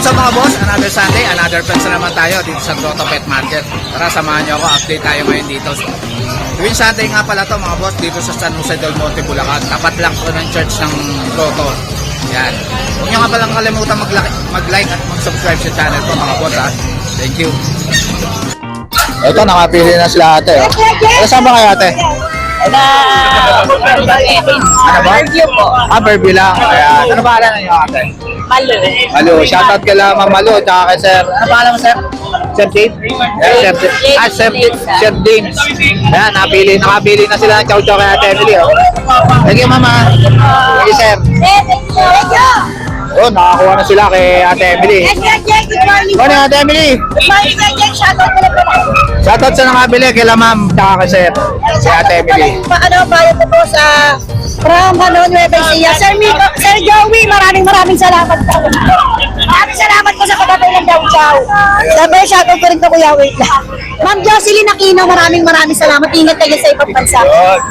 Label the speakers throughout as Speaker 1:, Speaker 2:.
Speaker 1: What's up mga boss? Another Sunday, another friends na naman tayo dito sa Grotto Pet Market. Tara, samahan nyo ako, update tayo ngayon dito. Tuwing Sunday nga pala to mga boss, dito sa San Jose del Monte, Bulacan. Tapat lang po ng church ng Grotto. Yan. Huwag nyo nga palang kalimutan mag-like at mag-subscribe sa channel ko mga boss ha. Thank you. Ito, nakapili na sila ate. Oh. Saan ba kayo ate? Ano ba?
Speaker 2: Fairview po.
Speaker 1: Fairview lang. Ayan. Ano ba alam niyo ate?
Speaker 2: Malu.
Speaker 1: Malu. Shoutout kay Ma'am Malu. Tsaka kay Sir. Ano pa alam mo Sir? Sir Dave? Sir James. Ayan, nakapili na sila ng chow-chow kay ate Emily. Oh. Thank you mama. Thank you Sir. Oh, nakakuha na sila kay ate Emily.
Speaker 2: Good morning.
Speaker 1: Morning ate Emily.
Speaker 2: Good morning, shoutout ko na po.
Speaker 1: Shoutout sa nakabili kay Ma'am. Tsaka kay Sir. Si ate Emily.
Speaker 2: Bayad po sa from Nueva Ecija. Sir Joey, maraming salamat po. Maraming salamat po sa pagkatay ng chow-chow. Sabi, shoutout ko rin to Kuya, wait lang. Ma'am Jocelyn Aquino, maraming salamat. Ingat kayo sa ibang bansa.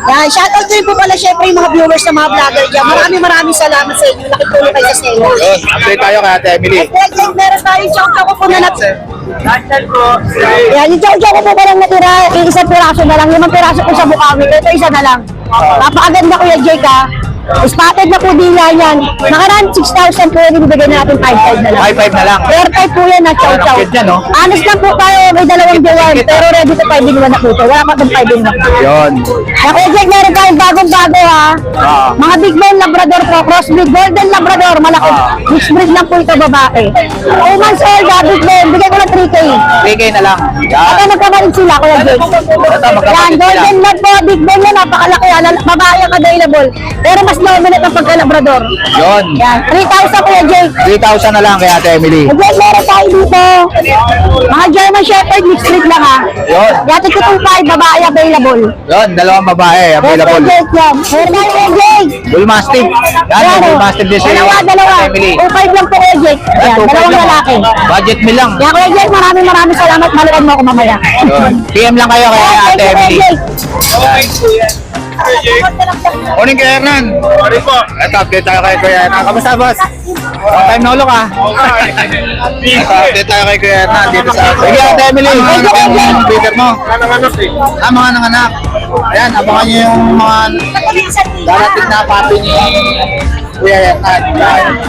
Speaker 2: Yan, shoutout ko rin po pala syempre yung mga viewers na mga vlogger dyan. Maraming salamat sa inyo. Nakitulong kayo sa sale.
Speaker 1: Yun, update tayo kay ate Emily.
Speaker 2: Meron tayong chow-chow ko po na yan, yung chow-chow ko po palang natira, isang piraso na lang, 5 piraso po sa Bukawi, ito isa na lang. Napakaganda Kuya Jake ha. Spotted na po dila yan. Nakaraan 6,000 po yun, ibigay na natin 5,500 na lang.
Speaker 1: 5-5 na lang.
Speaker 2: Fair type po yan na chow-chow. Honest lang po tayo, may 2 diwan, pero ready to 5 in 1 na po ito. Wala pa itong 5 in 1.
Speaker 1: Yun.
Speaker 2: Kuya Jake, meron tayong bagong-bago ha. Mga big bone Labrador po, crossbreed, golden Labrador, malaki. Mixed breed lang po ito babae. 2 months old ha, big bone, bigay ko na 3K.
Speaker 1: 3K na lang.
Speaker 2: Ito magkamalit sila, Kuya Jake. Yan, golden lab po, big bone yan, napakalaki. Babae ang available. Pero mas dominant ang pagka-Labrador.
Speaker 1: Yun.
Speaker 2: Yan, 3,000 Kuya Jake.
Speaker 1: 3,000 na lang kay ate Emily.
Speaker 2: Jake, meron tayo dito. Mga German Shepherd, mixed breed lang ha.
Speaker 1: Yun.
Speaker 2: Yati ko itong 5, babae available.
Speaker 1: Yun, 2 babae available.
Speaker 2: Kuya Jake yan. Meron tayo Kuya Jake.
Speaker 1: Bull Mastiff. Yan, Bull Mastiff din siya.
Speaker 2: Dalawa.
Speaker 1: Ate Emily.
Speaker 2: 2,500 lang po Kuya Jake. Yan,
Speaker 1: 2,500
Speaker 2: dalawang
Speaker 1: lang.
Speaker 2: lalaki.
Speaker 1: Budget meal lang.
Speaker 2: Yan Kuya Jake, maraming salamat. Maluwag mo ako mamaya.
Speaker 1: Yun. PM lang kayo kay ate Emily. Morning kay Hernan.
Speaker 3: Sorry po.
Speaker 1: Ito, update tayo kay Kuya Hernan. Kamusta boss? Long time no look ah. Ito, update tayo kay Kuya Hernan dito sa... Sige ate Emily, ano pa yung breeder mo?
Speaker 3: Nanganganak eh.
Speaker 1: Mga nanganak. Ayan, abangan nyo yung mga darating na papi ni Kuya Hernan.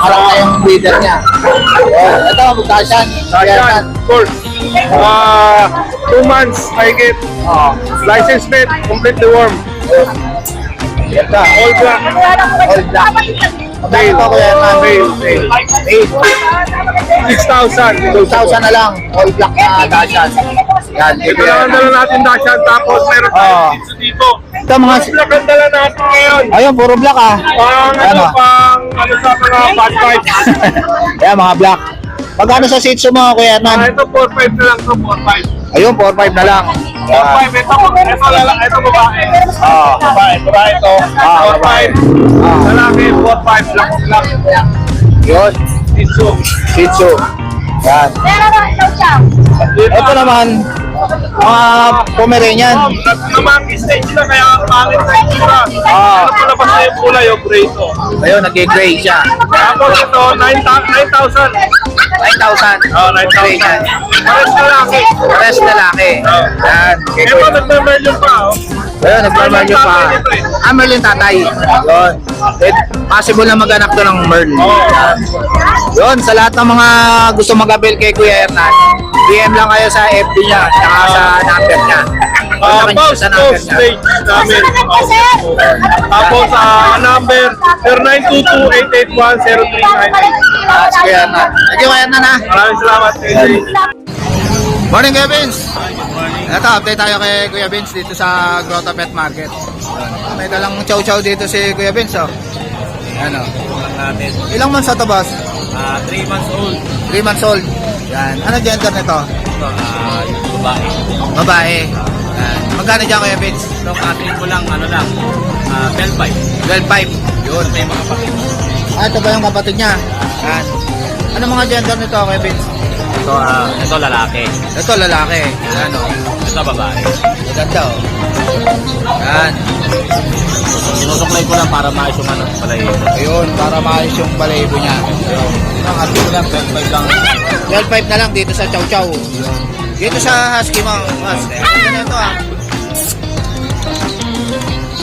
Speaker 1: Harap na yung breeder niya. Ito, magkasyan. Kuya Hernan.
Speaker 3: Of course. 2 months, mahigit. License plate, completely warm.
Speaker 1: Ganda.
Speaker 3: All black.
Speaker 1: All black. Magkano ito Kuya Hernan?
Speaker 3: Male. 6,000.
Speaker 1: 2,000 na lang. All black na dasyan. Yan.
Speaker 3: Ito lang ang dala natin dasyan. Tapos meron tayong pizza dito.
Speaker 1: Ito mga...
Speaker 3: Black ang dala natin ngayon.
Speaker 1: Ayun, puro black ah.
Speaker 3: Pang sa mga bad vibes.
Speaker 1: Ayan, mga black. Magkano sa Shih Tzu mo, Kuya Hernan?
Speaker 3: Ito 4,500 na lang to, 4,500.
Speaker 1: Ayun, 4,500 na lang.
Speaker 3: 4,500. Ito babae. Babae ito. 4,500. Lalaki, 4,500 lang.
Speaker 1: Yun,
Speaker 3: Titso.
Speaker 1: Shih Tzu. Yan.
Speaker 2: Meron na chow-chow.
Speaker 1: Ito naman, mga Pomeranian.
Speaker 3: Namakistage sila kaya pangit na itsura. Ano pala ba sa yung kulay o gray ito?
Speaker 1: Ayun, nag-gray siya.
Speaker 3: Tapos ito, 9,000.
Speaker 1: 9,000.
Speaker 3: Oh, 9,000. Pares na laki.
Speaker 1: Pares lalaki. Yan.
Speaker 3: Ito, nagme-merlion pa.
Speaker 1: Ayun, nag-Merl yung pa. Merl yung tatay. Yun. Possible na mag-anak to ng Merl. Yan. Yun, sa lahat ng mga gusto mag-avail kay Kuya Hernan, PM lang kayo sa FB niya, saka sa number niya.
Speaker 3: Post stage namin. Tapos number 0922-881-0399.
Speaker 1: Si Kuya Hernan. Thank you Kuya Hernan ha.
Speaker 3: Maraming salamat.
Speaker 1: Morning Kuya Vince. Ito, update tayo kay Kuya Vince dito sa Grotto Pet Market. May dalang chow-chow dito si Kuya Vince oh. Ano? Ilang months na to boss?
Speaker 4: 3 months old.
Speaker 1: 3 months old. Yan. Ano gender nito?
Speaker 4: Babae.
Speaker 1: Babae. Yan. Magkano dyan Kuya Vince?
Speaker 4: So, atin ko lang, 12.5.
Speaker 1: 12.5. Yun.
Speaker 4: Ito yung mga kapatid.
Speaker 1: Ito ba yung kapatid niya? Yan. Ano mga gender nito Kuya Vince?
Speaker 4: Ito lalaki.
Speaker 1: Ito lalaki. Yan o.
Speaker 4: Ito babae.
Speaker 1: Maganda o. Yan.
Speaker 4: Sinusuklay ko lang para maayos yung ano, palay.
Speaker 1: Ayun, para maayos yung balahibo niya. Ayun.
Speaker 4: Ang ating ko lang, 12.5 lang.
Speaker 1: 12.5 na lang dito sa Chow Chow. Dito sa Husky mo. Mas, ganda na ito ah.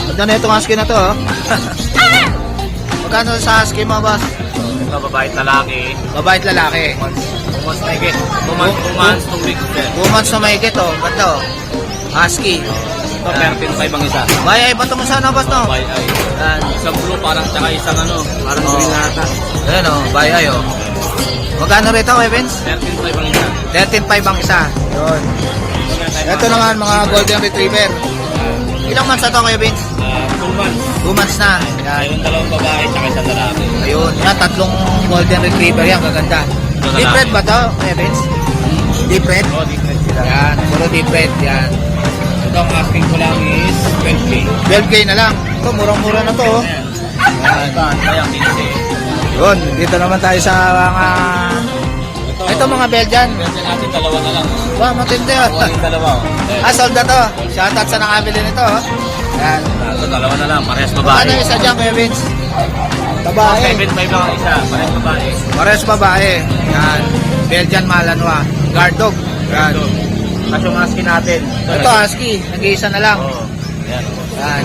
Speaker 1: Ganda na itong Husky na to oh. Magkano sa Husky mo, boss?
Speaker 4: Ito babae at lalaki.
Speaker 1: Babae at lalaki.
Speaker 4: 2 months na higit. 2 months, 2 weeks din.
Speaker 1: 2 months na mahigit oh. Ganda oh. Husky.
Speaker 4: Ito 13.5 ang isa.
Speaker 1: Bayay, bato mo sana, boss no?
Speaker 4: Babae ay
Speaker 1: Yan.
Speaker 4: isang blue parang tsaka isang ano, parang green na ata.
Speaker 1: Ayan oh, bayay oh. Magkano rito, Evans?
Speaker 4: 13.5 ang isa.
Speaker 1: 13.5 ang isa. Yun. Ito naman mga Golden Retriever. Ilang months na to, Kuya Vince?
Speaker 4: 2 months.
Speaker 1: 2 months na. Yan.
Speaker 4: Ayun, dalawang babae tsaka isang lalaki.
Speaker 1: Ayun. Yan, tatlong Golden Retriever yan. Gaganda.
Speaker 4: Ito na
Speaker 1: Deep
Speaker 4: lang.
Speaker 1: red ba to, Kuya Vince? Deep red?
Speaker 4: Oh, different sila.
Speaker 1: Yan. Puro deep red. Yan.
Speaker 4: Ito ang asking ko lang is 12K.
Speaker 1: 12K na lang. Ito, murang-mura na to. Oh.
Speaker 4: Yan. Kaya 15.
Speaker 1: Yun. Dito naman tayo sa mga... Ito mga Belgian.
Speaker 4: Benta natin dalawa na lang.
Speaker 1: Wow, matindi oh.
Speaker 4: Dalawa yung dalawa. Oh.
Speaker 1: Ah, sold na to. Shoutout sa nakabili nito oh. Yan.
Speaker 4: Ito dalawa na lang. Parehas
Speaker 1: Ano
Speaker 4: babae.
Speaker 1: yung isa dyan, Kuya Vince? Babae.
Speaker 4: 7.5 lang ang isa. Parehas babae.
Speaker 1: Pares babae. Yan. Belgian Malanois. Guard dog. Yan.
Speaker 4: Kasi yung asking natin.
Speaker 1: Ito, husky. Nag-iisa na lang.
Speaker 4: Oo. Yan.
Speaker 1: Yan.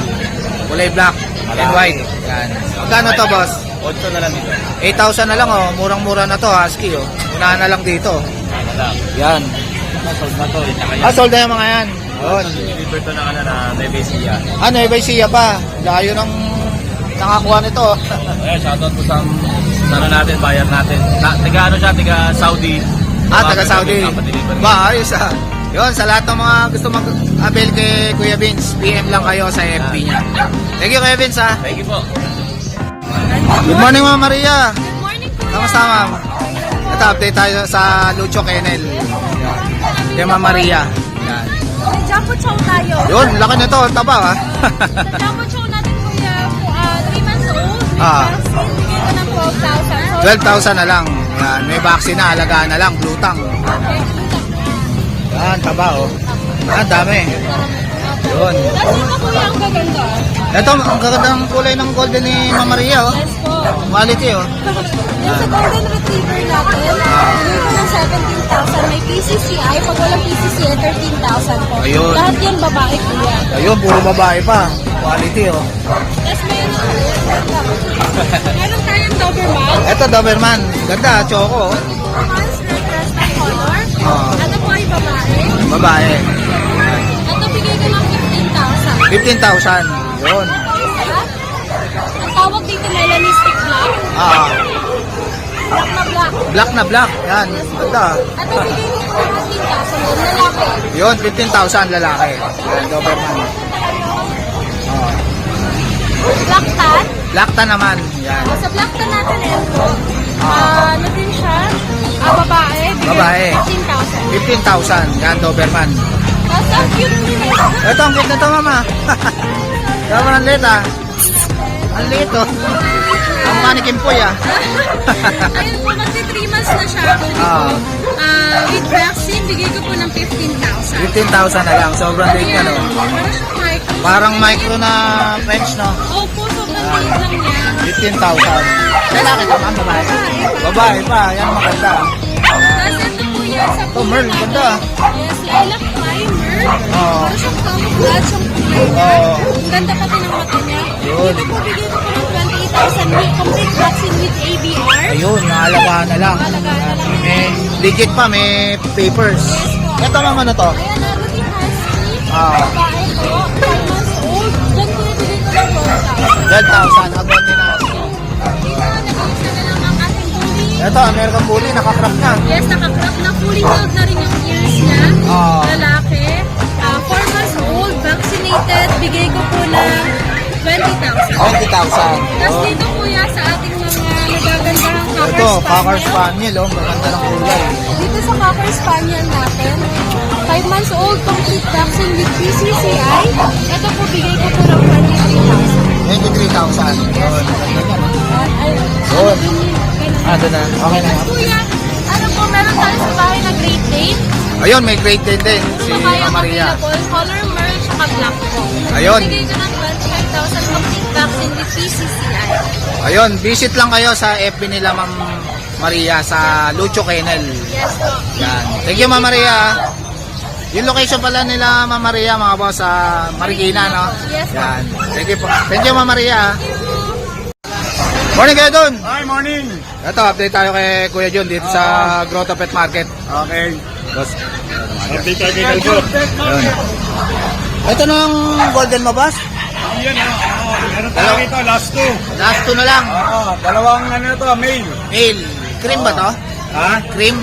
Speaker 1: Kulay black and white. Yan. Magkano to, boss?
Speaker 4: 8 na lang ito.
Speaker 1: 8,000 na lang, oh. Murang-mura na to, husky, oh. Unahan na lang dito.
Speaker 4: Ano lang.
Speaker 1: Yan.
Speaker 4: Sold na to. Tsaka yan.
Speaker 1: Ah, sold na yung mga yan. Yun.
Speaker 4: Deliver to na na Nevesia.
Speaker 1: Ano, iba siya pa. Layo ng nakakuha nito, oh.
Speaker 4: Ayan, shoutout po sa ano natin, buyer natin. Tiga ano siya, tiga Saudi.
Speaker 1: Ah, taga Saudi.
Speaker 4: Papadeliver.
Speaker 1: Ba, ayos, ah. Yun, sa lahat ng mga gusto mag-abel kay Kuya Vince, PM lang kayo sa FB niya. Thank you, Kuya Vince, ah.
Speaker 4: Thank you po.
Speaker 1: Good morning, Ma'am Maria.
Speaker 2: Good morning, Kuya.
Speaker 1: Kamusta, ma'am? Ito, update tayo sa Lucho Kennel. Kay Ma'am Maria. Yan.
Speaker 2: May Jumbo Chow tayo.
Speaker 1: Yun, laki nito. Taba, ha?
Speaker 2: Sa Jumbo Chow natin, Kuya, 3 months old. May
Speaker 1: Ah.
Speaker 2: vaccine, bigay ko ng 12,000. So,
Speaker 1: 12,000 na lang. Yan, may vaccine na. Alagaan na lang. Blutang.
Speaker 2: okay.
Speaker 1: Yan, taba, oh. Yan, dami. Yun.
Speaker 2: Tapos ito, Kuya, ang gaganda.
Speaker 1: Ito, ang gagandang kulay ng golden ni Ma'am Maria, oh.
Speaker 2: Yes po.
Speaker 1: Quality, oh.
Speaker 2: Yung sa Golden Retriever natin, bigay ko ng 17,000. May PCCI. Pag walang PCCI, 13,000 po.
Speaker 1: Ayun.
Speaker 2: Lahat yan babae, Kuya.
Speaker 1: Ayun, puro babae pa. Quality, oh.
Speaker 2: Tapos meron tayong Doberman.
Speaker 1: Ito, Doberman. Ganda, choco, oh.
Speaker 2: Months red rasta color.
Speaker 1: Ah.
Speaker 2: Ano po ay babae.
Speaker 1: Babae.
Speaker 2: Ito bigay ko ng 15,000.
Speaker 1: 15,000. Yun.
Speaker 2: Isa. Ang tawag dito melanistic black.
Speaker 1: Ah,
Speaker 2: Black na black.
Speaker 1: black na black. Yan, ganda.
Speaker 2: Ito bigay ko ng 15,000. Yung lalaki.
Speaker 1: Yun, 15,000 lalaki. Yan, Doberman. Oh.
Speaker 2: Black tan.
Speaker 1: Black tan naman. Yan.
Speaker 2: Sa black tan natin, Elko.
Speaker 1: Ah.
Speaker 2: Ano din siya? Babae. Bigay
Speaker 1: Babae.
Speaker 2: ko 15,000.
Speaker 1: 15,000. Yan, Doberman.
Speaker 2: Tapos ang cute nila.
Speaker 1: Ito, ang cute na ito, mama. Tama ang liit, ah. Ang liit, oh. Ang mukha ni Kimpoy, ah.
Speaker 2: Ayun po, magti 3 months na siya.
Speaker 1: Ah.
Speaker 2: With vaccine, bigay ko po ng 15,000.
Speaker 1: 15,000 na lang. Sobrang liit niya, no? Parang micro na French, no?
Speaker 2: Opo, sobrang liit lang niya.
Speaker 1: 15,000. Lalaki naman, babae. Babae pa. Yan, maganda.
Speaker 2: Tapos ito po yan sa
Speaker 1: Ito, Merl, ganda.
Speaker 2: Yes, lilac primer.
Speaker 1: Oo.
Speaker 2: Para siyang camouflage yung kulay niya.
Speaker 1: Oo.
Speaker 2: Ang ganda pati ng mata niya.
Speaker 1: Yun.
Speaker 2: Dito po, bigay ko po ng 28,000 with complete vaccine with ABR.
Speaker 1: Ayun, naalagaan na lang.
Speaker 2: Alagaan na lang.
Speaker 1: May legit pa, may papers. Ito naman na to.
Speaker 2: Ayan, Ruby Husky.
Speaker 1: Ah.
Speaker 2: Babae po, 5 months old. Diyan ko bigay ko ng
Speaker 1: 12,000.
Speaker 2: 12,000.
Speaker 1: Abot din na.
Speaker 2: Dito, nag-iisa na lang ang ating bully.
Speaker 1: Ito, American Bully, nakakrap na.
Speaker 2: Yes, nakakrap na. Fully filled na rin yung ears niya.
Speaker 1: Ah.
Speaker 2: Lalaki. 4 months old, vaccinated. Bigay ko po ng 20,000.
Speaker 1: 20,000.
Speaker 2: Tapos dito kuya sa ating mga nagagandahang Cocker
Speaker 1: Ito, Cocker
Speaker 2: Spaniel.
Speaker 1: Spaniel, oh. Maganda ng kulay.
Speaker 2: Dito sa Cocker Spaniel natin, 5 months old, complete vaccine with PCCI. Ito po, bigay ko po ng 23,000.
Speaker 1: 23,000. Yun, maganda niya, no?
Speaker 2: Ay,
Speaker 1: Yun.
Speaker 2: ano din yun?
Speaker 1: Ah, doon na. Okay na.
Speaker 2: Tapos kuya, ano po, meron tayo sa bahay na
Speaker 5: Great Dane.
Speaker 1: Ayun, may grade din din. Si
Speaker 5: Kaya
Speaker 1: Ma'am Maria.
Speaker 5: available, color merl, tsaka black po.
Speaker 1: Ayun.
Speaker 5: Bigay ko ng 25,000 complete vaccine with PCCI.
Speaker 1: Ayun, visit lang kayo sa FB nila Ma'am Maria sa Lucho Kennel.
Speaker 5: Yes po.
Speaker 1: Yan. Thank you Ma'am Maria. Yung location pala nila Ma'am Maria mga boss sa Marikina, no?
Speaker 5: Yes, po.
Speaker 1: Yan. Thank you po. Thank you Ma'am Maria. Morning kayo dun.
Speaker 3: Hi, morning.
Speaker 1: Ito, update tayo kay Kuya John dito sa Grotto Pet Market.
Speaker 3: Okay.
Speaker 1: Boss.
Speaker 3: Update tayo kay Kalso.
Speaker 1: Ayun. Ito nung golden mo, boss?
Speaker 3: Yan, meron tayo dito, last two.
Speaker 1: Last two na lang.
Speaker 3: Dalawang ano to, male.
Speaker 1: Male. Cream ba to?
Speaker 3: Ha?
Speaker 1: Cream?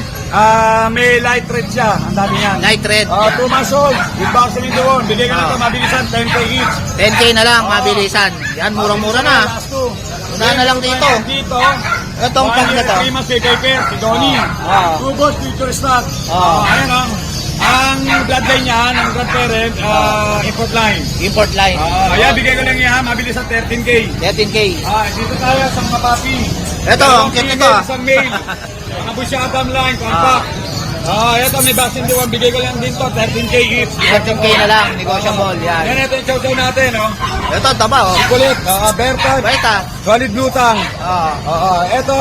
Speaker 3: May light red siya. Ang dami yan.
Speaker 1: Night red.
Speaker 3: 2 months old. With vaccine doon. Bigay ka na ito, mabilisan, 10K each.
Speaker 1: 10K na lang, mabilisan. Yan, murang-mura na.
Speaker 3: Last two.
Speaker 1: Una na lang dito.
Speaker 3: Dito.
Speaker 1: Itong pag na to.
Speaker 3: 3 months kay Pair, si Donnie. Two both future stock. Ayan ang. Ang bloodline niya, ng grandparent, import line.
Speaker 1: Import line.
Speaker 3: Ayan, bigay ko lang yan, mabilis sa 13K.
Speaker 1: 13K.
Speaker 3: Dito tayo sa mga papi.
Speaker 1: Ito, ang cute nito.
Speaker 3: Isang male. Mga busyadam line, compact. Ito, may vaccine doon. Bigay ko lang din to, 13K each.
Speaker 1: 13K na lang, negotiable. Yan.
Speaker 3: Yan, ito yung chow-chow natin, oh.
Speaker 1: Ito, taba, oh.
Speaker 3: Kulit, Bertad,
Speaker 1: Bait, ah.
Speaker 3: solid lutang.
Speaker 1: Ah,
Speaker 3: Ito,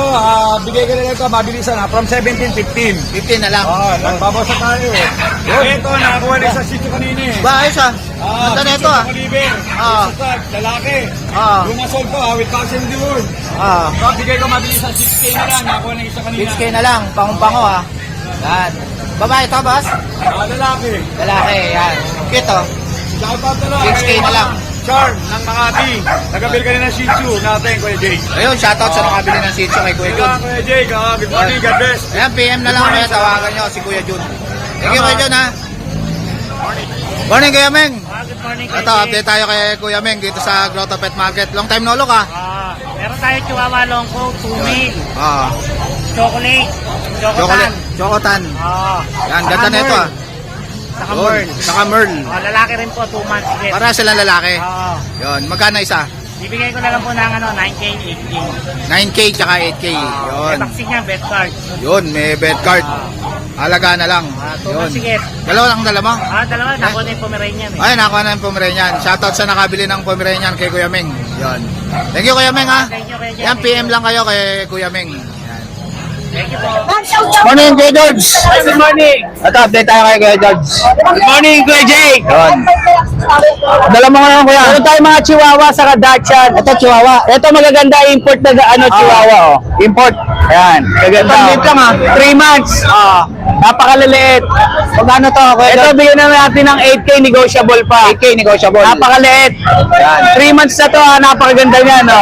Speaker 3: bigay ko lang ito, mabilisan ha, from 17, 15.
Speaker 1: 15 na lang.
Speaker 3: Nagbabawas na tayo. Ito, nakakuha rin sa sitio kanina eh.
Speaker 1: Ba, ayos ah. Ganda na ito ah.
Speaker 3: Kaliber, lalaki. Yung asol to with vaccine doon. Bigay ko mabilisan 6K na lang, nakakuha ng isa kanina.
Speaker 1: 6K na lang, pangumpango ah. Yan. Babae ito, boss?
Speaker 3: Lalaki.
Speaker 1: Lalaki, yan. Cute oh.
Speaker 3: Shout out na lang.
Speaker 1: 6K na lang.
Speaker 3: Charm ng Makati. Nagabil ka rin ng Shih Tzu natin, Kuya Jake.
Speaker 1: Ayun, shoutout sa nakabili ng sitio kay Kuya Jun.
Speaker 3: Ikaw, Kuya Jake. Good morning, God bless.
Speaker 1: Ayan, PM na lang kaya tawagan nyo si Kuya Jun. Thank you, Kuya Jun, ha. Morning, Kuya Meng.
Speaker 6: Good morning,
Speaker 1: Ito, update tayo kay Kuya Meng dito sa Grotto Pet Market. Long time no look, ha.
Speaker 6: Meron tayo Chihuahua long coat, 2 mil,
Speaker 1: Ah,
Speaker 6: chocolate,
Speaker 1: chocolate, chocotan. Yan, ganda na ito, ha.
Speaker 6: Saka
Speaker 1: Yun,
Speaker 6: Merl.
Speaker 1: Saka Merl.
Speaker 6: Lalaki rin po, 2 months ulit.
Speaker 1: Para silang lalaki. Yun, magkano isa?
Speaker 6: Bibigay ko na lang po ng 9K, 8K.
Speaker 1: 9K tsaka 8K. Yun.
Speaker 6: May vaccine niya, best card.
Speaker 1: Yun, may bed card. Alaga na lang.
Speaker 6: 2 months
Speaker 1: Yun.
Speaker 6: ulit.
Speaker 1: Dalawa lang dala mo?
Speaker 6: Dalawa, nakuha na yung Pomeranian eh.
Speaker 1: Ay, nakuha na yung Pomeranian. Shoutout sa nakabili ng Pomeranian kay Kuya Meng. Yun. Thank you, Kuya Meng, ha.
Speaker 6: Thank you, Kuya Jake.
Speaker 1: Yan, PM lang kayo kay Kuya Meng. Yan.
Speaker 6: Thank you po.
Speaker 1: Morning, Kuya George.
Speaker 6: Good morning.
Speaker 1: Ito, update tayo kay Kuya George.
Speaker 6: Good morning, Kuya Jake.
Speaker 1: Yun. Dala mo ngayon, Kuya.
Speaker 6: Meron tayo mga Chihuahua sa Dachshund.
Speaker 1: Ito, Chihuahua.
Speaker 6: Ito magaganda import na Chihuahua oh.
Speaker 1: Import.
Speaker 6: Ayan, gaganda.
Speaker 1: Ito, mid lang, ha.
Speaker 6: 3 months. Napakaliliit.
Speaker 1: Magkano to, Kuya
Speaker 6: Ito
Speaker 1: George?
Speaker 6: bigyan na natin ng 8K negotiable pa.
Speaker 1: 8K negotiable.
Speaker 6: Napakaliit.
Speaker 1: Yan.
Speaker 6: 3 months na to, napakaganda niya, no.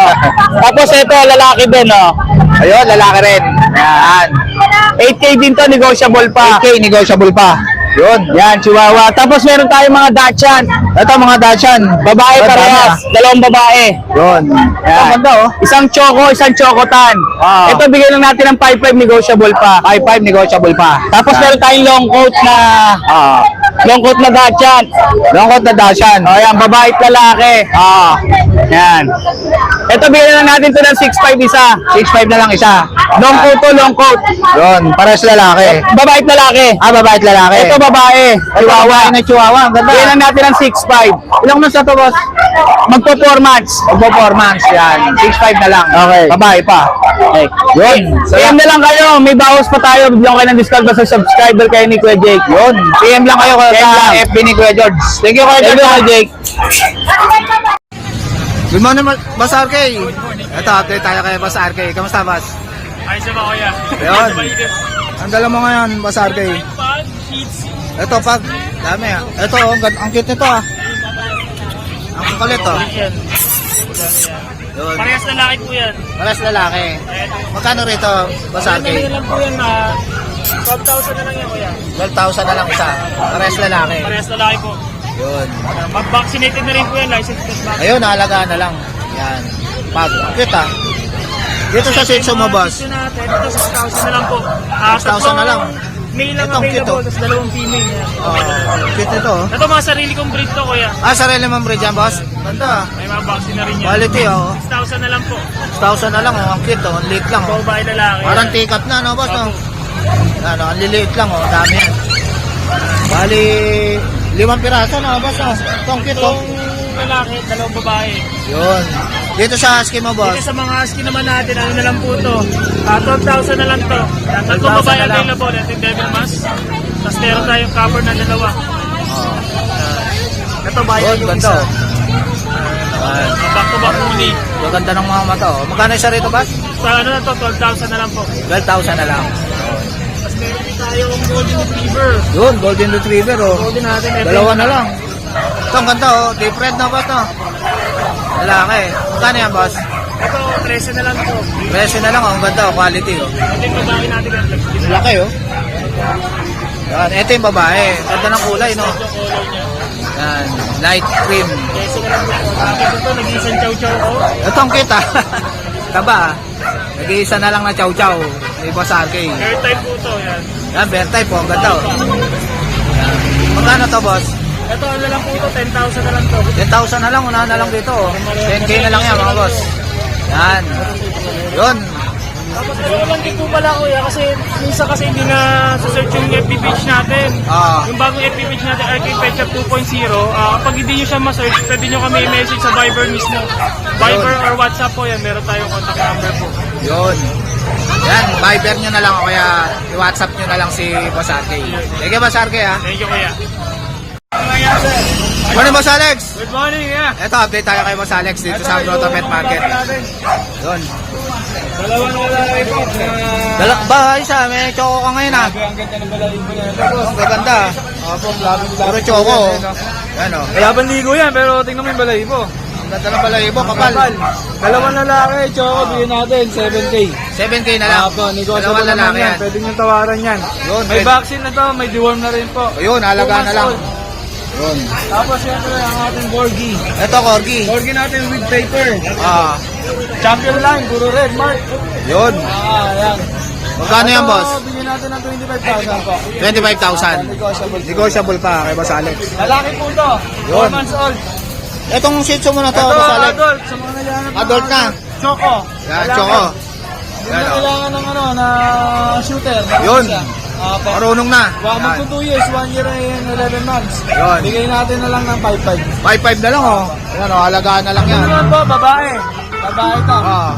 Speaker 6: Tapos ito, lalaki din, no.
Speaker 1: Ayun, lalaki rin. Yan.
Speaker 6: 8K din to, negotiable pa.
Speaker 1: 8K negotiable pa. Yun.
Speaker 6: Yan, Chihuahua. Tapos meron tayong mga Dachshund.
Speaker 1: Ito, mga Dachshund.
Speaker 6: Babae
Speaker 1: Ganda
Speaker 6: parehas.
Speaker 1: na.
Speaker 6: Dalawang babae.
Speaker 1: Yun.
Speaker 6: Yan.
Speaker 1: Ang ganda, oh.
Speaker 6: Isang choco, isang chocotan. Ito, bigyan lang natin ng 5.5 negotiable pa.
Speaker 1: 5.5 negotiable pa.
Speaker 6: Tapos meron tayong long coat na long coat na Dachshund.
Speaker 1: Longkot na Dachshund.
Speaker 6: O yan, babae at lalaki. Yan. Ito, bigyan lang natin to ng 6.5 isa.
Speaker 1: 6.5 na lang isa.
Speaker 6: Long coat to, long coat.
Speaker 1: Yun, pares lalaki.
Speaker 6: Babae at lalaki.
Speaker 1: Babae at lalaki.
Speaker 6: Ito, babae.
Speaker 1: Chihuahua. Na Chihuahua. Ang ganda.
Speaker 6: Bigyan lang natin ng 6.5.
Speaker 1: Ilang months na to, boss?
Speaker 6: Magpo 4 months.
Speaker 1: Performance. Yan. 6.5 na lang.
Speaker 6: Okay.
Speaker 1: Babae pa.
Speaker 6: Okay.
Speaker 1: Yun.
Speaker 6: PM na lang kayo. May bawas pa tayo. Bigyan kayo ng discount sa subscriber kayo ni Kuya Jake.
Speaker 1: Yun. PM lang kayo
Speaker 6: PM
Speaker 1: sa
Speaker 6: lang.
Speaker 1: FB ni Kuya George. Thank you, Kuya
Speaker 6: Thank you, Kuya
Speaker 1: George.
Speaker 6: Jake.
Speaker 1: Good morning, Boss RK. Ito, update tayo kay Boss RK. Kamusta, Boss?
Speaker 4: Ayos na ba, kuya?
Speaker 1: Ayun. Ang dala mo ngayon, Boss RK. Ito, pag. Dami, ah. Ito, ang cute nito, ah. Ang kukulit, oh. Yun.
Speaker 4: Parehas lalaki po yan.
Speaker 1: Pares lalaki. Magkano rito, Boss RK?
Speaker 4: lang po yan, 12,000 na lang yan, kuya.
Speaker 1: 12,000 na lang isa. Pares lalaki.
Speaker 4: Parehas lalaki po.
Speaker 1: Yun.
Speaker 4: Mag-vaccinated na rin po yan, license plate back.
Speaker 1: Ayun, naalagaan na lang. Yan. Pag. Cute, ah. Dito sa Shih Tzu mo, boss.
Speaker 4: Ito natin, ito 6,000 na lang po.
Speaker 1: 6,000 na lang.
Speaker 4: Male lang
Speaker 1: Itong cute,
Speaker 4: available,
Speaker 1: oh.
Speaker 4: tapos dalawang female. Yan.
Speaker 1: Cute ito, oh.
Speaker 4: Ito mga sarili kong breed to, kuya.
Speaker 1: Sarili mong breed yan, boss? Ganda, ah.
Speaker 4: May mga vaccine na rin yan.
Speaker 1: Quality, oh.
Speaker 4: 6,000 na lang po.
Speaker 1: 6,000 na lang, oh. Ang cute, oh. Ang liit lang, oh.
Speaker 4: Babae lalaki.
Speaker 1: Parang tikap na, no, boss, no? Ano, ang liliit lang oh, dami yan. Bali, 5 piraso na, boss. Itong cute oh.
Speaker 3: Lalaki, 2 babae.
Speaker 1: Yun. Dito sa husky mo, boss.
Speaker 3: Dito sa mga husky naman natin, ano na lang po to? 12,000 na lang to. Tatlong
Speaker 1: 12,000
Speaker 3: babae
Speaker 1: na lang.
Speaker 3: available, ito yung devil mask. Tapos meron tayong cover na 2. Ito bayan
Speaker 1: Yun,
Speaker 3: yung
Speaker 1: ganda
Speaker 3: isa.
Speaker 1: oh. Ayan.
Speaker 3: Back to back muli.
Speaker 1: Gaganda ng mga mata oh. Magkano isa rito, boss?
Speaker 3: Sa ano na to, 12,000 na lang po.
Speaker 1: 12,000 na lang.
Speaker 3: Tapos meron din tayong golden retriever.
Speaker 1: Yun, golden retriever oh.
Speaker 3: Golden natin, ito
Speaker 1: Dalawa
Speaker 3: yung-
Speaker 1: na lang. Ito, ang ganda oh. Deep red na ba ito? Lalaki. Magkano yan, boss?
Speaker 3: Ito, 13 na lang to.
Speaker 1: Presyo na lang oh. Ang ganda oh. Quality oh.
Speaker 3: Ito yung babae natin. Ito
Speaker 1: Laki oh. Yan, ito yung babae. Ganda ng kulay, no?
Speaker 3: yung color niya.
Speaker 1: Yan, light cream.
Speaker 3: 13 na lang po. Tapos ito, nag-iisang chow-chow ko.
Speaker 1: Ito ang cute ah. Taba ah. Nag-iisa na lang na chow-chow. May boss RK.
Speaker 3: Air type po to, yan.
Speaker 1: Yan, bear type po. Ang ganda oh. Yan. Magkano to, boss?
Speaker 3: Ito, ano lang po to, 10,000 na lang to.
Speaker 1: 10,000 na lang. Unahan na lang dito oh. 10K na lang yan, mga boss. Yan. Yun.
Speaker 3: Tapos ito lang din po pala kuya kasi minsan kasi hindi na search yung FB page natin.
Speaker 1: Ah.
Speaker 3: Yung bagong FB page natin, RK Pet Shop 2.0, kapag hindi nyo siya ma-search, pwede nyo kami i-message sa Viber mismo. Viber or WhatsApp po yan, meron tayong contact number po.
Speaker 1: Yun. Yan, Viber nyo na lang o kaya i-WhatsApp nyo na lang si Boss RK. Sige, Boss RK ha.
Speaker 3: Thank you kuya.
Speaker 1: Morning, Boss Alex.
Speaker 3: Good morning kuya.
Speaker 1: Ito, update tayo kay Boss Alex dito sa Grotto Pet Market. Yun.
Speaker 3: Dalawang lalaki po.
Speaker 1: Ba, isa, may choco ka ngayon ah.
Speaker 3: Ang ganda ng balayin po yan.
Speaker 1: Ang gaganda.
Speaker 3: Opo, labing
Speaker 1: Puro choco. Yan o.
Speaker 3: Laban ligo yan, pero tingnan mo yung balayin po.
Speaker 1: Ang ganda ng balayibo, kapal.
Speaker 3: Dalawang lalaki, choco, bigyan natin, 7K.
Speaker 1: 7K na lang.
Speaker 3: Apo, negosyo
Speaker 1: Dalawang
Speaker 3: pa naman
Speaker 1: lalaki
Speaker 3: yan.
Speaker 1: yan.
Speaker 3: Pwede nyo tawaran yan.
Speaker 1: Yun,
Speaker 3: May
Speaker 1: pwede.
Speaker 3: vaccine na to, may deworm na rin po.
Speaker 1: Yun, halaga na lang.
Speaker 3: 2 months old.
Speaker 1: Yun.
Speaker 3: Tapos syempre ang ating Borgie.
Speaker 1: Ito, Corgi.
Speaker 3: Borgie natin with paper.
Speaker 1: Ah,
Speaker 3: Champion line, puro red mark.
Speaker 1: yun.
Speaker 3: Yan.
Speaker 1: Magkano yan,
Speaker 3: Ito,
Speaker 1: boss?
Speaker 3: bigyan natin ng 25,000 po.
Speaker 1: 25,000.
Speaker 3: Negotiable.
Speaker 1: Negotiable pa kay Boss Alex.
Speaker 3: Lalaki po to,
Speaker 1: Yun.
Speaker 3: 4 months old.
Speaker 1: Itong shih tzu mo na to,
Speaker 3: Ito,
Speaker 1: Boss Alex.
Speaker 3: adult. Sa mga naghahanap ng
Speaker 1: Adult na.
Speaker 3: Choco.
Speaker 1: Yan,
Speaker 3: Lalaki.
Speaker 1: choco.
Speaker 3: Hindi
Speaker 1: Yan,
Speaker 3: na
Speaker 1: oh.
Speaker 3: kailangan ng ano, na shooter.
Speaker 1: Yun.
Speaker 3: Siya. Pero
Speaker 1: Marunong na.
Speaker 3: Wag
Speaker 1: Yan.
Speaker 3: magto 2 years, 1 year and 11 months.
Speaker 1: Yun.
Speaker 3: Bigay natin na lang ng 5,500.
Speaker 1: 5,500 na lang oh. Yan oh, halagaan na lang yan.
Speaker 3: Ano lang po, babae. Babae to.
Speaker 1: Ah,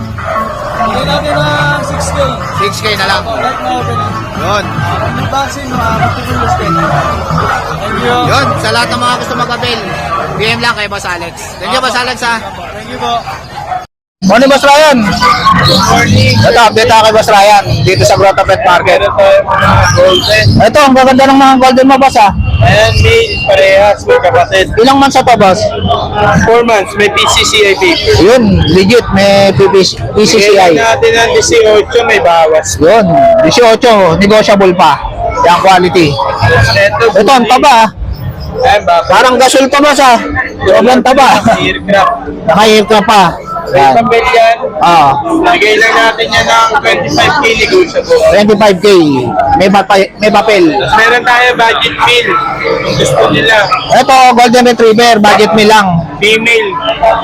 Speaker 3: Bigay natin ng 6K.
Speaker 1: 6K na lang.
Speaker 3: Right na opening.
Speaker 1: Yun.
Speaker 3: May vaccine, matipulos din. Thank you.
Speaker 1: Yun, sa lahat ng mga gusto mag-avail, PM lang kay Boss Alex. Thank you, Boss Alex ha.
Speaker 3: Thank you po.
Speaker 6: Morning, Boss Ryan. Ito, update tayo kay Boss Ryan dito sa Grotto Pet Market. Ito, ang gaganda ng mga golden mo, boss ah.
Speaker 7: Ayan, may parehas, may kapatid.
Speaker 6: Ilang months na to, boss?
Speaker 7: 4 months, may PCCI paper.
Speaker 6: Yun, legit, may PCCI.
Speaker 7: Bigyan natin ng 18, may bawas.
Speaker 6: Yun, 18, negotiable pa. Yung quality. Ito, ang taba ah.
Speaker 7: Ayan, baka.
Speaker 6: Parang gasol to, boss ah. Sobrang taba.
Speaker 7: Aircraft.
Speaker 6: Naka-aircraft pa.
Speaker 7: May
Speaker 6: Yan.
Speaker 7: pambel yan.
Speaker 6: Ah,
Speaker 7: Lagay lang natin yan ng 25K negotiable.
Speaker 6: 25K. May papel.
Speaker 7: Tapos meron tayo budget meal. Kung gusto nila.
Speaker 6: Ito, golden retriever, budget me lang.
Speaker 7: Female.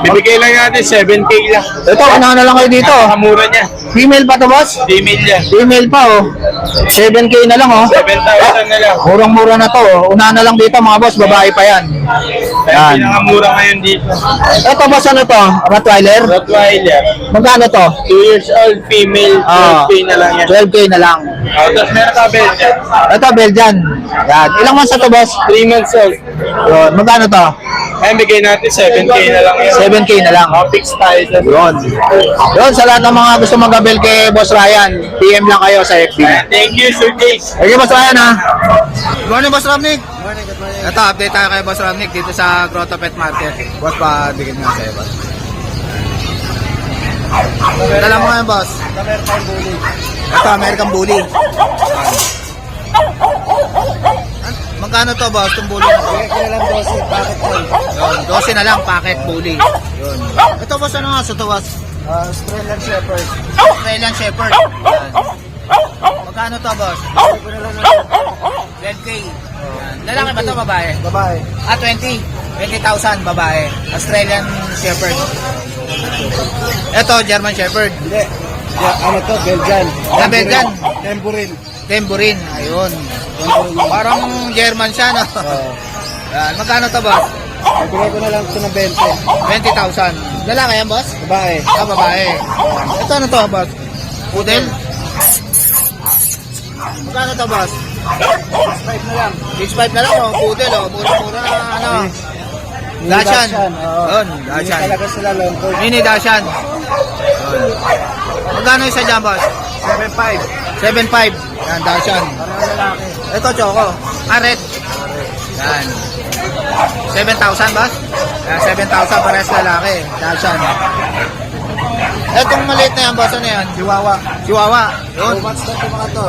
Speaker 7: Bibigay lang natin 7K lang.
Speaker 6: Ito, unahan na lang kayo dito.
Speaker 7: Napakamura niya.
Speaker 6: Female pa to, boss?
Speaker 7: Female yan.
Speaker 6: Female pa, oh. 7K na lang, oh.
Speaker 7: 7,000 na lang.
Speaker 6: Murang-mura na to, oh. Unahan na lang dito, mga boss. Babae pa yan.
Speaker 7: Kaya
Speaker 6: Yan.
Speaker 7: pinakamura ngayon dito.
Speaker 6: Ito, boss, ano to? Rottweiler?
Speaker 7: Rottweiler.
Speaker 6: Magkano to?
Speaker 7: 2 years old, female. 12K na lang yan.
Speaker 6: 12K na lang.
Speaker 7: Tapos meron ka Belgian.
Speaker 6: Ito, Belgian. Yan. Ilang months na to, boss?
Speaker 7: 3 months old.
Speaker 6: Yun. Magkano to?
Speaker 7: Ay, bigay natin 7K na lang yan.
Speaker 6: 7K na lang.
Speaker 7: Fix tayo dyan.
Speaker 6: Yun. Yun, sa lahat ng mga gusto mag-abel kay Boss Ryan, PM lang kayo sa FB.
Speaker 7: Thank you, Sir Jace.
Speaker 6: Okay, Boss Ryan, ha?
Speaker 1: Good morning, Boss Ramnik. Ito, update tayo kay Boss Ramnik dito sa Grotto Pet Market. Boss, pa-digin nga sa'yo, boss. Dala mo ngayon, boss. Ito, American Bully. Magkano to, boss, itong bully na to? Yun, 12 na lang, packet bully. Yun. Ito, boss, ano nga? Ito, boss?
Speaker 3: Australian Shepherd.
Speaker 1: Australian Shepherd. Yan. Magkano to, boss? 12K. Yan. Lalaki ba to, babae?
Speaker 3: Babae.
Speaker 1: 20. 20,000, babae. Australian Shepherd. Ito, German Shepherd.
Speaker 3: Hindi. Ano to? Belgian.
Speaker 1: Belgian.
Speaker 3: Tempurin.
Speaker 1: Tambourine, ayun. Parang German siya, no? Yan, magkano to, boss?
Speaker 6: Bigay ko na lang ito ng
Speaker 1: 20,000. Lalaki yan, boss?
Speaker 6: Babae.
Speaker 1: Ah, babae. Ito ano to, boss? Poodle? Magkano to, boss?
Speaker 6: 5 na lang.
Speaker 1: 6.5 na lang, oh. Poodle, oh. Mura-mura na, ano. Dashan. Yun, Dashan.
Speaker 6: Talaga sila long coat.
Speaker 1: Mini Dashan. Yun. Magkano isa dyan, boss?
Speaker 6: 7.5.
Speaker 1: 7.5. Yan, Dashan. Ito, Choco. Red. Yan. 7,000, boss? Yan, 7,000 parehas lalaki. Dashan. Etong maliit na yan, boss, ano yan?
Speaker 6: Chihuahua.
Speaker 1: Chihuahua. Yun.
Speaker 6: Match na ito mga to.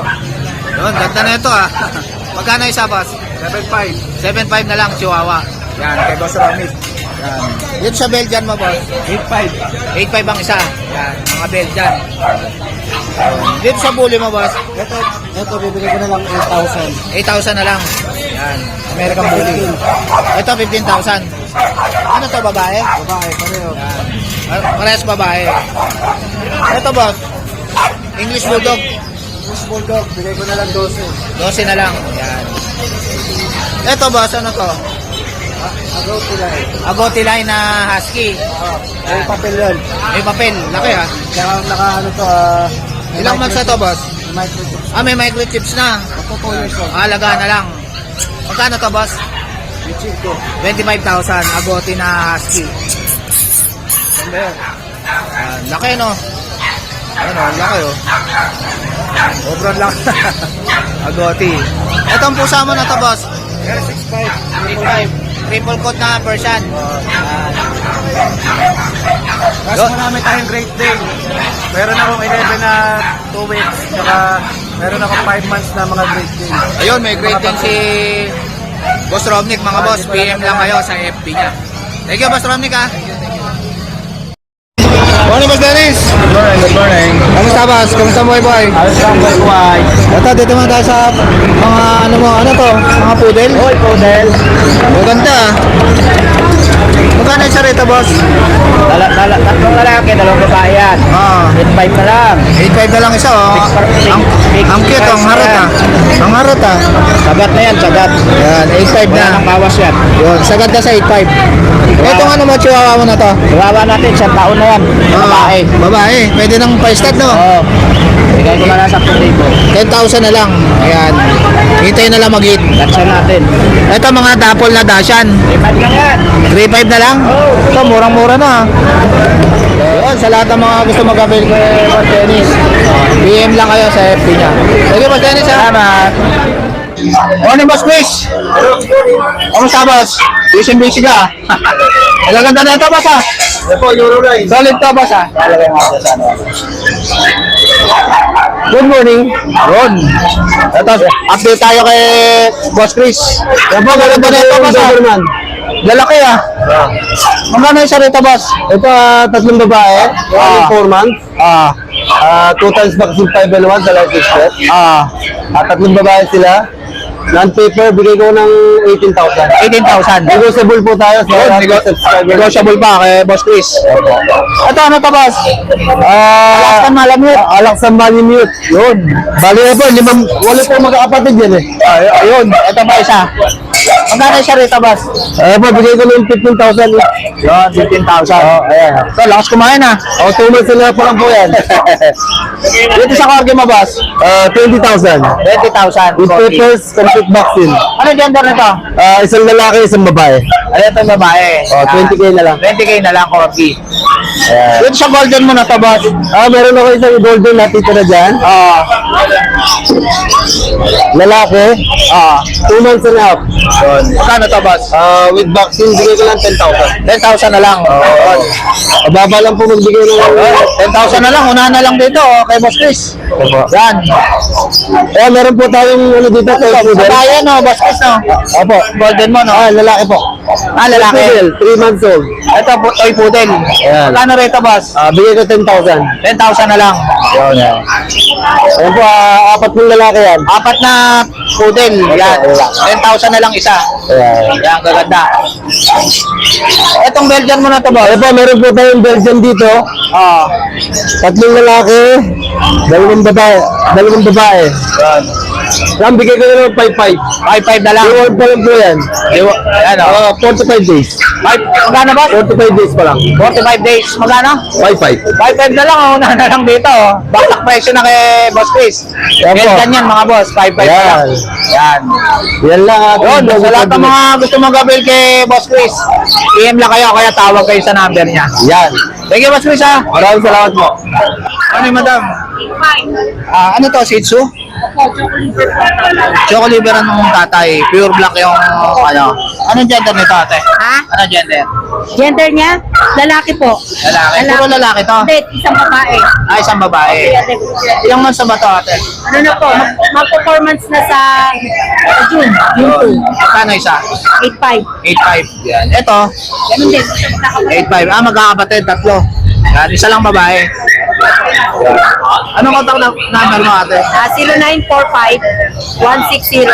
Speaker 1: Yun, ganda na ito, ah. Magkano isa, boss?
Speaker 6: 7.5.
Speaker 1: 7.5 na lang, Chihuahua. Yan, kay Boss Romit. Yan. Dito sa Belgian mo, boss?
Speaker 6: 8.5.
Speaker 1: 8.5 ang isa. Yan, mga Belgian. Dito sa Bully mo, boss?
Speaker 6: Ito bibigay ko na lang 8,000.
Speaker 1: 8,000 na lang. Yan,
Speaker 6: American Bully.
Speaker 1: ito 15,000. Ano to, babae?
Speaker 6: Babae, pareho.
Speaker 1: Parehas babae. Ito, boss? English Bulldog.
Speaker 6: English Bulldog, bigay ko na lang 12.
Speaker 1: 12 na lang. Yan. Ito, boss, ano to?
Speaker 6: Agaw sila eh.
Speaker 1: Agouti line na husky.
Speaker 6: May papel yun.
Speaker 1: May papel. Laki, ha?
Speaker 6: Kaya naka ano to,
Speaker 1: Ilang months na to, boss?
Speaker 6: microchip.
Speaker 1: Ah, may microchips na.
Speaker 6: Ako 2 years old.
Speaker 1: Alaga na lang. Magkano to, boss?
Speaker 6: Chip ko.
Speaker 1: 25,000. Agouti na husky.
Speaker 6: Ganda yun.
Speaker 1: Laki, no? Ano, laki, oh. Sobrang laki. Agouti. Itong pusa mo na to, boss?
Speaker 6: 6.5.
Speaker 1: 35. Triple coat na Persian.
Speaker 6: Mas marami tayong Great Day. Meron akong 11 na 2 weeks. Saka meron akong 5 months na mga Great Day.
Speaker 1: Ayun, may grade din si Boss Romnick, mga boss. PM lang kayo sa FB niya. Thank you, Boss Romnick, ha? Morning, Boss Dennis.
Speaker 6: Good morning.
Speaker 1: Kamusta, boss? Kamusta mo, boy?
Speaker 6: Ayos lang, boy.
Speaker 1: Ito, dito man tayo sa mga ano mo, ano to? Mga poodle?
Speaker 6: Hoy, Podel.
Speaker 1: Maganda, ah. Magkano yung sarita, boss?
Speaker 6: Tatlong lalaki, dalawang babae yan.
Speaker 1: Ah,
Speaker 6: 8.5 na lang.
Speaker 1: 8.5 na lang isa, oh. Ang cute, oh. Ang harot, ah. Ang harot, ah.
Speaker 6: Sagat na yan, sagat.
Speaker 1: Yan, 8.5
Speaker 6: Wala
Speaker 1: na.
Speaker 6: nang bawas yan.
Speaker 1: Yun, sagad na sa 8.5. Itong ano mo, chihuahua mo na to?
Speaker 6: Iwawa natin, 1 taon na yan. Babae.
Speaker 1: Babae. Pwede nang pa-stud, no?
Speaker 6: Oo. Bigay ko na lang sa 10,000.
Speaker 1: 10,000 na lang. Ayan. Hintayin na lang mag-hit.
Speaker 6: Gatsan natin.
Speaker 1: Ito mga dapol na Dashan.
Speaker 6: 3.5 lang yan.
Speaker 1: 3.5 na lang? Ito, murang-mura na. Yun, sa lahat ng mga gusto mag-avail kay Boss Dennis, PM lang kayo sa FB niya. Sige, Boss Dennis, ha?
Speaker 6: Salamat.
Speaker 1: Morning, Boss Chris. Kamusta, Boss? Busy ka. Ang ganda na ito, Boss, ha?
Speaker 6: Ito, Euroride.
Speaker 1: Solid to, Boss, ha?
Speaker 6: Talagay mo ako sa ano.
Speaker 1: Good morning. Yun. Ito, update tayo kay Boss Chris. Yan po, maganda na ito, Boss, ha? Lalaki, ah. Magkano yung sarita, Boss?
Speaker 6: Ito, tatlong babae. 4 months. 2 times vaccine 5L1 sa life expert. Tatlong babae sila. Non-paper, bigay ko ng 18,000.
Speaker 1: 18,000.
Speaker 6: Negotiable po tayo sa subscriber.
Speaker 1: Negotiable pa kay Boss Chris. Ito, ano to, Boss? Alaskan Malamute.
Speaker 6: Alaksan Malamute. Yun. Bali na po, 8 po magkakapatid yan eh.
Speaker 1: Ayun, ito pa isa. Magkano yung sarita, Boss?
Speaker 6: Po, bigay ko ng 15,000.
Speaker 1: Yun, 15,000.
Speaker 6: Ayan.
Speaker 1: Ito, lakas kumain, ha?
Speaker 6: 2 months na po lang po yan.
Speaker 1: Dito sa Corgi mo, Boss?
Speaker 6: 20,000.
Speaker 1: 20,000.
Speaker 6: With papers, complete vaccine.
Speaker 1: Ano gender nito?
Speaker 6: Isang lalaki, isang babae.
Speaker 1: Ano ito, babae?
Speaker 6: 20K na lang.
Speaker 1: 20K na lang, Corgi.
Speaker 6: Ayan.
Speaker 1: Dito sa Golden mo na to, Boss?
Speaker 6: Meron ako isang golden na titira dyan. Lalaki. 2 months and a half.
Speaker 1: Magkano to, Boss?
Speaker 6: With vaccine, bigay ko lang 10,000.
Speaker 1: 10,000 na lang.
Speaker 6: Mababa lang po magbigay ng
Speaker 1: 10,000 na lang. Unahan na lang dito, kay Boss Chris. Yan.
Speaker 6: meron po tayong ano dito, toy poodle.
Speaker 1: Babae, no? Boss Chris, no?
Speaker 6: Opo.
Speaker 1: Golden mo, no?
Speaker 6: Lalaki po.
Speaker 1: Lalaki.
Speaker 6: Poodle, 3 months old.
Speaker 1: Ito, toy poodle.
Speaker 6: Ayan.
Speaker 1: Magkano rito, Boss?
Speaker 6: Bigay ko 10,000.
Speaker 1: 10,000 na lang.
Speaker 6: Ayan po, 4 pong lalaki yan.
Speaker 1: 4 na poodle. Yan. 10,000 na lang isa.
Speaker 6: Ayan.
Speaker 1: Yan, gaganda. Itong Belgian mo na to, Boss?
Speaker 6: Meron po tayong Belgian dito. 3 lalaki, Dalawang babae. Yan, bigay ko na lang 5-5.
Speaker 1: 5-5 na lang.
Speaker 6: Iwan pa lang po yan.
Speaker 1: Ano?
Speaker 6: 45 days.
Speaker 1: Magkano ba?
Speaker 6: 45 days pa lang.
Speaker 1: 45 days. Magkano?
Speaker 6: 5-5.
Speaker 1: 5-5 na lang. Una na lang dito. Baksak presyo na kay Boss Chris.
Speaker 6: Yan po.
Speaker 1: Ganyan mga boss. 5-5 na lang. Yan.
Speaker 6: Yan lang ha.
Speaker 1: Yun, sa lahat ng mga gusto mong gabil kay Boss Chris, PM lang kayo, kaya tawag kayo sa number niya.
Speaker 6: Yan.
Speaker 1: Thank you, Boss Chris, ha?
Speaker 6: Maraming salamat po.
Speaker 1: Ano yung madam? Ano to, Shih Tzu? Choco liver ng tatay. Pure black yung ano. Anong gender nito, ate?
Speaker 2: Ha?
Speaker 1: Anong gender?
Speaker 2: Gender niya? Lalaki po.
Speaker 1: Lalaki. Puro lalaki to.
Speaker 2: Hindi, isang babae.
Speaker 1: Ay, isang babae. Ilang months na ba to, ate?
Speaker 2: Ano na po, mag-performance na sa June, June 2.
Speaker 1: Kano isa?
Speaker 2: 8.5.
Speaker 1: 8.5. Yan. Ito,
Speaker 2: Ganun din.
Speaker 1: 8.5. Ah, magkakapatid, tatlo. Yan, isa lang babae. Anong contact number mo, ate?
Speaker 2: 0945-160-7524.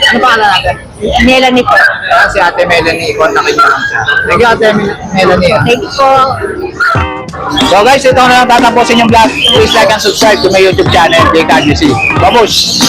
Speaker 1: Ano pangalan natin?
Speaker 2: Melanie po.
Speaker 1: Ah, si Ate Melanie. Kontakin niyo lang siya. Thank you, Ate Melanie.
Speaker 2: Thank you po.
Speaker 1: So guys, ito na lang tatapusin yung vlog. Please like and subscribe to my YouTube channel, JKGC. Babush!